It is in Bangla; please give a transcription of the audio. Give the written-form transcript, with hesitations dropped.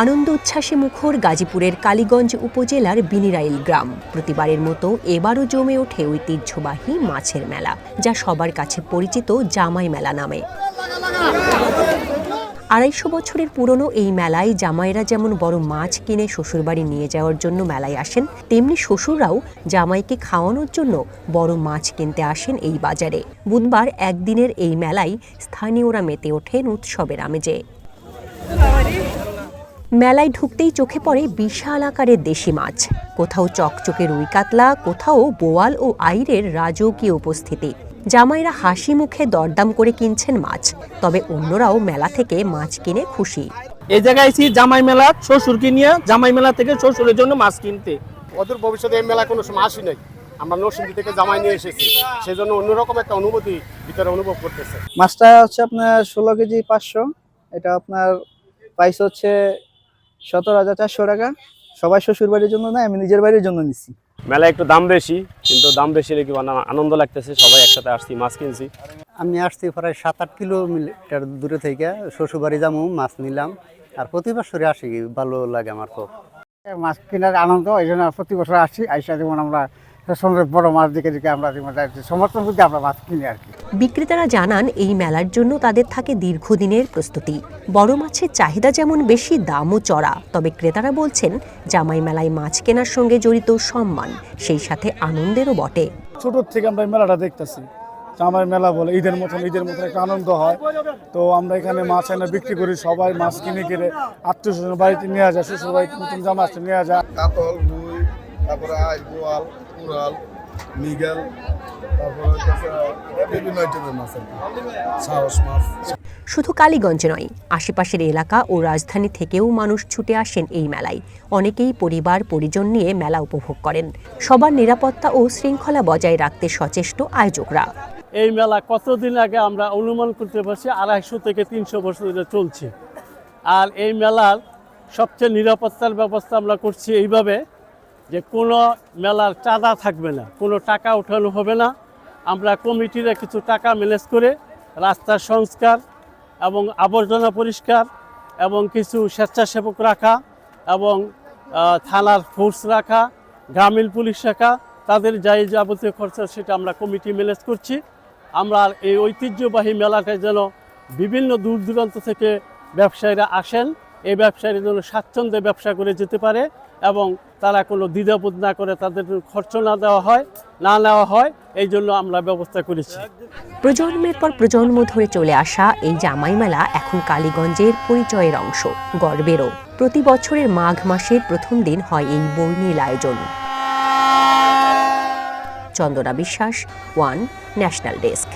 আনন্দ উচ্ছ্বাসে মুখর গাজীপুরের কালীগঞ্জ উপজেলার বিনিরাইল গ্রাম। প্রতিবারের মতো এবারও জমে ওঠে ঐতিহ্যবাহী মাছের মেলা, যা সবার কাছে পরিচিত জামাই মেলা নামে। ২৫০ বছরের পুরনো এই মেলায় জামাইরা যেমন বড় মাছ কিনে শ্বশুরবাড়ি নিয়ে যাওয়ার জন্য মেলায় আসেন, তেমনি শ্বশুররাও জামাইকে খাওয়ানোর জন্য বড় মাছ কিনতে আসেন এই বাজারে। বুধবার একদিনের এই মেলায় স্থানীয়রা মেতে ওঠেন উৎসবের আমেজে। মেলায় ঢুকতেই চোখে পড়ে বিশাল আকারের দেশি মাছ, কোথাও চকচকে রুই কাতলা, কোথাও বোয়াল ও আইড়ের রাজকীয় উপস্থিতি। জামাইরা হাসি মুখে দরদাম করে কিনছেন মাছ, তবে অন্যরাও মেলা থেকে মাছ কিনে খুশি। এই জায়গায় এসেছি জামাই মেলা, শ্বশুরকে নিয়ে জামাই মেলা থেকে শ্বশুরের জন্য মাছ কিনতে। অদূর ভবিষ্যতে এই মেলা কোনো সময় আসি নাই, আমরা নরসিংদী থেকে জামাই নিয়ে এসেছি, সেই জন্য অন্যরকম একটা অনুভূতি ভিতরে অনুভব করতেছে। মাছটা হচ্ছে আপনার 16 কেজি 500, এটা আপনার প্রাইস হচ্ছে 17,400 টাকা। সবাই শ্বশুর বাড়ির জন্য না, আমি নিজের বাড়ির জন্য নিচ্ছি। মেলা একটু দাম বেশি, কিন্তু দাম বেশি রেখে আনন্দ লাগতেছে, সবাই একসাথে আসছি, মাছ কিনছি। আমি আসছি প্রায় 7-8 কিলোমিটার দূরে থেকে, শ্বশুর বাড়ি যাবো, মাছ নিলাম। আর প্রতি বছরে আসি, ভালো লাগে আমার খুব। মাছ কেনার আনন্দ, এই জন্য প্রতি বছর আসছি। আইসা যেমন আমরা বড় মাছ দেখে আমরা সমর্থন করতে আমরা মাছ কিনি আর কি। বিক্রেতারা জানান, এই মেলার জন্য তাদের থাকে দীর্ঘদিনের প্রস্তুতি। বড় মাছের চাহিদা যেমন বেশি, দামও চড়া। তবে ক্রেতারা বলছেন, জামাই মেলায় মাছ কেনার সঙ্গে জড়িত সম্মান, সেই সাথে আনন্দেরও বটে। ছোট থেকে আমরা এই মেলাটা দেখতেছি, জামাই মেলা বলে ঈদের মতন একটা আনন্দ হয়। তো আমরা এখানে মাছ এনে বিক্রি করি, সবাই মাছ কিনে কিনে আত্মীয় স্বজন বাড়িতে নিয়ে যায়, শ্বশুর বাড়িতে নতুন জামা আসতে নিয়ে যায়। কাতল, রুই, তারপরে আইড়, বোয়াল, কুড়াল, মৃগেল, তারপরে বিভিন্ন আইটেমের মাছ, সাহস মাছ। শুধু কালীগঞ্জে নয়, আশেপাশের এলাকা ও রাজধানী থেকেও মানুষ ছুটে আসেন এই মেলায়। অনেকেই পরিবার পরিজন নিয়ে মেলা উপভোগ করেন। সবার নিরাপত্তা ও শৃঙ্খলা বজায় রাখতে সচেষ্ট আয়োজকরা। এই মেলা কতদিন আগে আমরা অনুমান করতে পারছি 250 থেকে 300 বছর ধরে চলছে। আর এই মেলার সবচেয়ে নিরাপত্তার ব্যবস্থা আমরা করছি এইভাবে যে কোনো মেলার চাঁদা থাকবে না, কোনো টাকা উঠানো হবে না। আমরা কমিটিরা কিছু টাকা ম্যানেজ করে রাস্তার সংস্কার এবং আবর্জনা পরিষ্কার এবং কিছু স্বেচ্ছাসেবক রাখা এবং থানার ফোর্স রাখা, গ্রামীণ পুলিশ রাখা, তাদের যাই যাবতীয় খরচা সেটা আমরা কমিটি ম্যানেজ করছি। আমরা এই ঐতিহ্যবাহী মেলাটায় যেন বিভিন্ন দূর দূরান্ত থেকে ব্যবসায়ীরা আসেন, এই ব্যবসায়ীরা যেন স্বাচ্ছন্দ্যে ব্যবসা করে যেতে পারে এবং তারা কোনো দ্বিধাবোধ না করে, তাদের খরচ না নেওয়া হয়, এই জন্য আমরা ব্যবস্থা করেছি। প্রজন্মের পর প্রজন্ম ধরে চলে আসা এই জামাই মেলা এখন কালীগঞ্জের পরিচয়ের অংশ, গর্বেরও। প্রতি বছরের মাঘ মাসের প্রথম দিন হয় এই বর্ণিল আয়োজন। চন্দনা বিশ্বাস, ওয়ান ন্যাশনাল ডেস্ক।